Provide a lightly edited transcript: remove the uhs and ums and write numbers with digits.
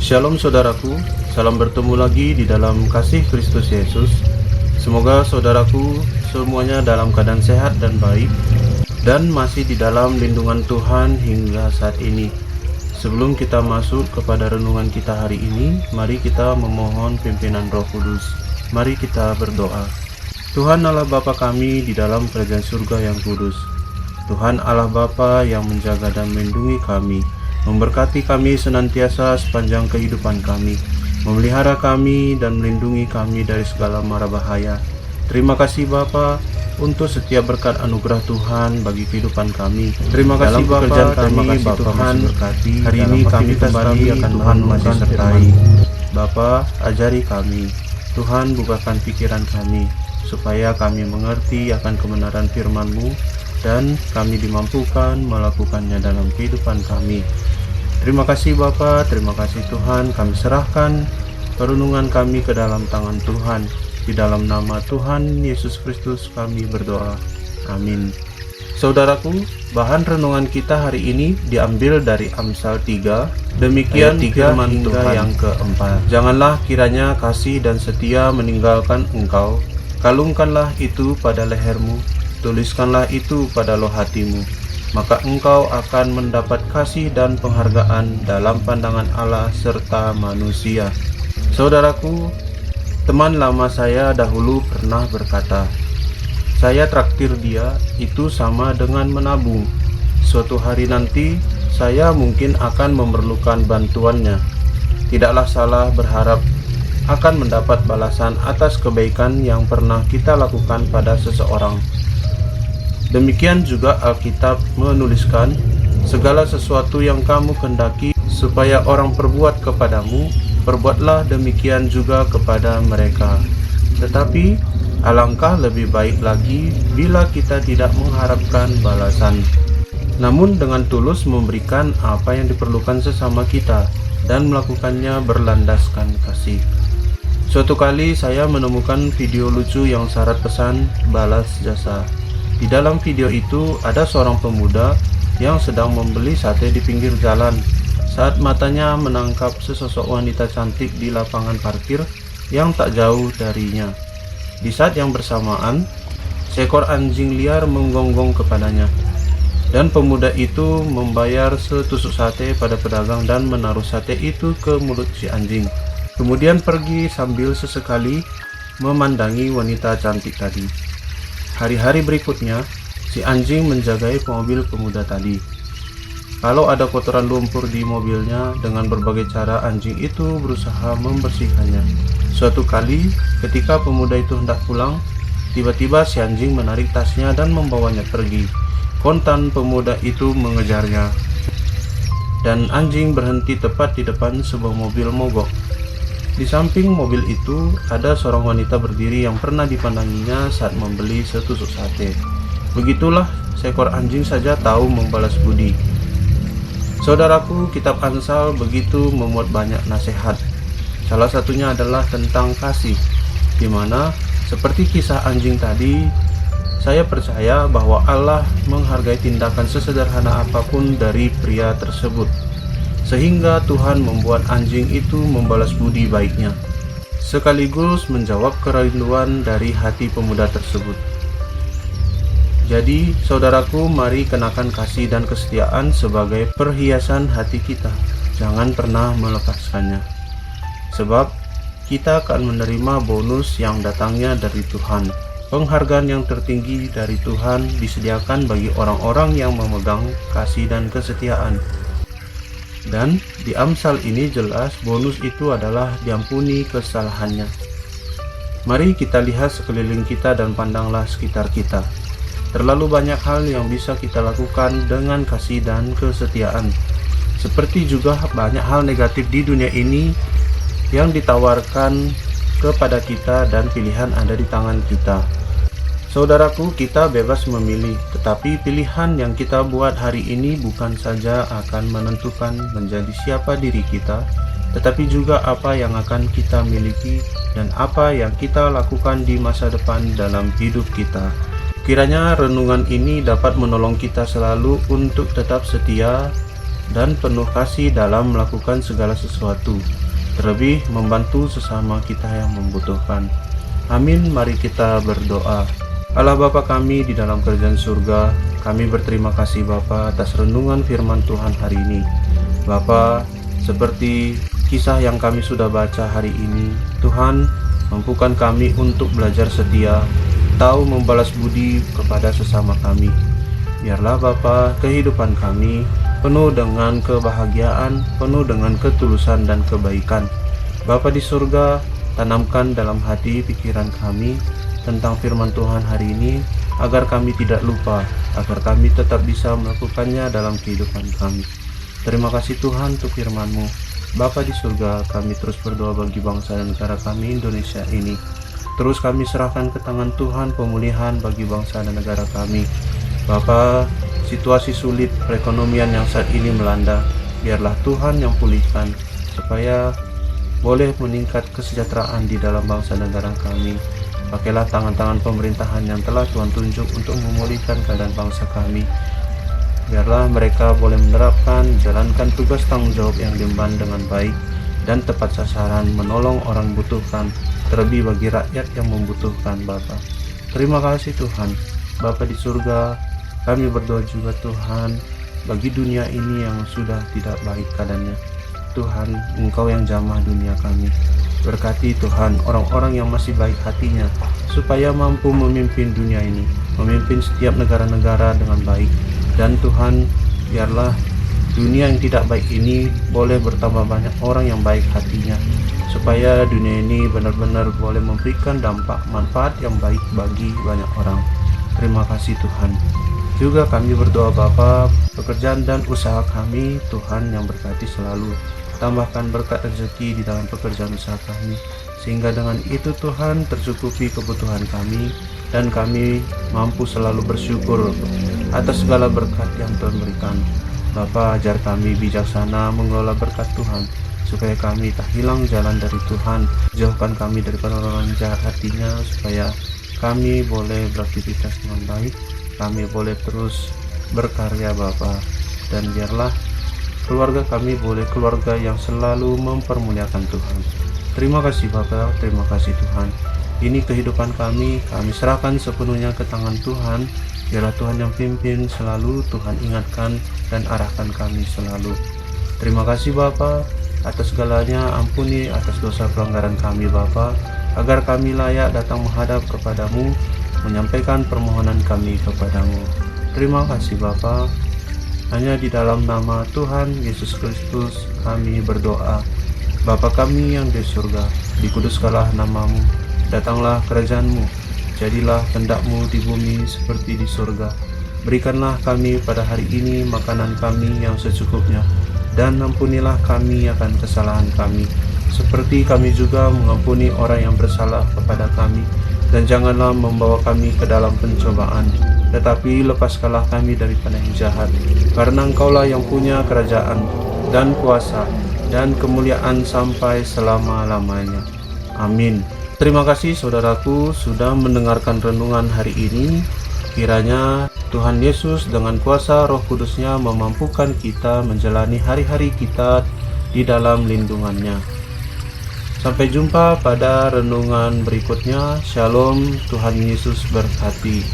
Shalom saudaraku, salam bertemu lagi di dalam kasih Kristus Yesus. Semoga saudaraku semuanya dalam keadaan sehat dan baik dan masih di dalam lindungan Tuhan hingga saat ini. Sebelum kita masuk kepada renungan kita hari ini, mari kita memohon pimpinan Roh Kudus. Mari kita berdoa. Tuhan Allah Bapa kami di dalam kerajaan surga yang kudus. Tuhan Allah Bapa yang menjaga dan melindungi kami, memberkati kami senantiasa sepanjang kehidupan kami, memelihara kami dan melindungi kami dari segala mara bahaya. Terima kasih Bapa untuk setiap berkat anugerah Tuhan bagi kehidupan kami. Terima kasih dalam pekerjaan kami, Tuhan berkati. Hari ini kami kembali akan Tuhan masih sertai. Bapa, ajari kami. Tuhan bukakan pikiran kami, supaya kami mengerti akan kebenaran firman-Mu dan kami dimampukan melakukannya dalam kehidupan kami. Terima kasih Bapa, terima kasih Tuhan. Kami serahkan perenungan kami ke dalam tangan Tuhan. Di dalam nama Tuhan Yesus Kristus kami berdoa. Amin. Saudaraku, bahan renungan kita hari ini diambil dari Amsal 3. Demikian firman Tuhan yang keempat. Janganlah kiranya kasih dan setia meninggalkan engkau. Kalungkanlah itu pada lehermu, tuliskanlah itu pada loh hatimu. Maka engkau akan mendapat kasih dan penghargaan dalam pandangan Allah serta manusia. Saudaraku, teman lama saya dahulu pernah berkata, saya traktir dia itu sama dengan menabung. Suatu hari nanti saya mungkin akan memerlukan bantuannya. Tidaklah salah berharap akan mendapat balasan atas kebaikan yang pernah kita lakukan pada seseorang. Demikian juga Alkitab menuliskan, segala sesuatu yang kamu kehendaki supaya orang perbuat kepadamu, perbuatlah demikian juga kepada mereka. Tetapi alangkah lebih baik lagi bila kita tidak mengharapkan balasan, namun dengan tulus memberikan apa yang diperlukan sesama kita dan melakukannya berlandaskan kasih. Suatu kali saya menemukan video lucu yang syarat pesan balas jasa. Di dalam video itu ada seorang pemuda yang sedang membeli sate di pinggir jalan saat matanya menangkap sesosok wanita cantik di lapangan parkir yang tak jauh darinya. Di saat yang bersamaan, seekor anjing liar menggonggong kepadanya, dan pemuda itu membayar setusuk sate pada pedagang dan menaruh sate itu ke mulut si anjing. Kemudian pergi sambil sesekali memandangi wanita cantik tadi. Hari-hari berikutnya, si anjing menjagai mobil pemuda tadi. Kalau ada kotoran lumpur di mobilnya, dengan berbagai cara anjing itu berusaha membersihkannya. Suatu kali, ketika pemuda itu hendak pulang, tiba-tiba si anjing menarik tasnya dan membawanya pergi. Kontan pemuda itu mengejarnya, dan anjing berhenti tepat di depan sebuah mobil mogok. Di samping mobil itu ada seorang wanita berdiri yang pernah dipandanginya saat membeli setusuk sate. Begitulah seekor anjing saja tahu membalas budi. Saudaraku, kitab Amsal begitu memuat banyak nasihat. Salah satunya adalah tentang kasih, di mana seperti kisah anjing tadi, saya percaya bahwa Allah menghargai tindakan sesederhana apapun dari pria tersebut, sehingga Tuhan membuat anjing itu membalas budi baiknya, sekaligus menjawab kerinduan dari hati pemuda tersebut. Jadi, saudaraku, mari kenakan kasih dan kesetiaan sebagai perhiasan hati kita. Jangan pernah melepaskannya, sebab kita akan menerima bonus yang datangnya dari Tuhan. Penghargaan yang tertinggi dari Tuhan disediakan bagi orang-orang yang memegang kasih dan kesetiaan. Dan di Amsal ini jelas bonus itu adalah diampuni kesalahannya. Mari kita lihat sekeliling kita dan pandanglah sekitar kita. Terlalu banyak hal yang bisa kita lakukan dengan kasih dan kesetiaan. Seperti juga banyak hal negatif di dunia ini yang ditawarkan kepada kita dan pilihan ada di tangan kita. Saudaraku, kita bebas memilih, tetapi pilihan yang kita buat hari ini bukan saja akan menentukan menjadi siapa diri kita, tetapi juga apa yang akan kita miliki dan apa yang kita lakukan di masa depan dalam hidup kita. Kiranya renungan ini dapat menolong kita selalu untuk tetap setia dan penuh kasih dalam melakukan segala sesuatu, terlebih membantu sesama kita yang membutuhkan. Amin. Mari kita berdoa. Allah Bapa kami di dalam kerajaan surga, kami berterima kasih Bapa atas renungan firman Tuhan hari ini. Bapa, seperti kisah yang kami sudah baca hari ini, Tuhan, mampukan kami untuk belajar setia, tahu membalas budi kepada sesama kami. Biarlah Bapa, kehidupan kami penuh dengan kebahagiaan, penuh dengan ketulusan dan kebaikan. Bapa di surga, tanamkan dalam hati pikiran kami tentang firman Tuhan hari ini, agar kami tidak lupa, agar kami tetap bisa melakukannya dalam kehidupan kami. Terima kasih Tuhan untuk firman-Mu. Bapa di surga, kami terus berdoa bagi bangsa dan negara kami Indonesia ini. Terus kami serahkan ke tangan Tuhan pemulihan bagi bangsa dan negara kami. Bapa, situasi sulit perekonomian yang saat ini melanda, biarlah Tuhan yang pulihkan, supaya boleh meningkat kesejahteraan di dalam bangsa dan negara kami. Pakailah tangan-tangan pemerintahan yang telah Tuhan tunjuk untuk memulihkan keadaan bangsa kami. Biarlah mereka boleh menerapkan, jalankan tugas tanggung jawab yang diemban dengan baik dan tepat sasaran, menolong orang membutuhkan, terlebih bagi rakyat yang membutuhkan Bapa. Terima kasih Tuhan. Bapa di surga, kami berdoa juga Tuhan, bagi dunia ini yang sudah tidak baik keadaannya. Tuhan, Engkau yang jamah dunia kami. Berkati Tuhan orang-orang yang masih baik hatinya, supaya mampu memimpin dunia ini, memimpin setiap negara-negara dengan baik. Dan Tuhan, biarlah dunia yang tidak baik ini boleh bertambah banyak orang yang baik hatinya, supaya dunia ini benar-benar boleh memberikan dampak manfaat yang baik bagi banyak orang. Terima kasih Tuhan. Juga kami berdoa Bapa, pekerjaan dan usaha kami Tuhan yang berkati selalu. Tambahkan berkat rezeki di dalam pekerjaan usaha kami, sehingga dengan itu Tuhan tercukupi kebutuhan kami, dan kami mampu selalu bersyukur atas segala berkat yang Tuhan berikan. Bapa, ajar kami bijaksana mengelola berkat Tuhan, supaya kami tak hilang jalan dari Tuhan. Jauhkan kami daripada orang jahat hatinya, supaya kami boleh beraktivitas dengan baik, kami boleh terus berkarya Bapa, dan biarlah keluarga kami boleh keluarga yang selalu mempermuliakan Tuhan. Terima kasih Bapa, terima kasih Tuhan. Ini kehidupan kami serahkan sepenuhnya ke tangan Tuhan. Biarlah Tuhan yang pimpin selalu, Tuhan ingatkan dan arahkan kami selalu. Terima kasih Bapa atas segalanya. Ampuni atas dosa pelanggaran kami Bapa, agar kami layak datang menghadap kepadamu, menyampaikan permohonan kami kepadamu. Terima kasih Bapa. Hanya di dalam nama Tuhan Yesus Kristus kami berdoa. Bapa kami yang di surga, dikuduskanlah namamu, datanglah kerajaan-Mu, jadilah kehendak-Mu di bumi seperti di surga. Berikanlah kami pada hari ini makanan kami yang secukupnya, dan ampunilah kami akan kesalahan kami, seperti kami juga mengampuni orang yang bersalah kepada kami. Dan janganlah membawa kami ke dalam pencobaan, tetapi lepaskanlah kami daripada yang jahat. Karena Engkaulah yang punya kerajaan dan kuasa dan kemuliaan sampai selama-lamanya. Amin. Terima kasih saudaraku sudah mendengarkan renungan hari ini. Kiranya Tuhan Yesus dengan kuasa Roh Kudus-Nya memampukan kita menjalani hari-hari kita di dalam lindungan-Nya. Sampai jumpa pada renungan berikutnya. Shalom, Tuhan Yesus berkati.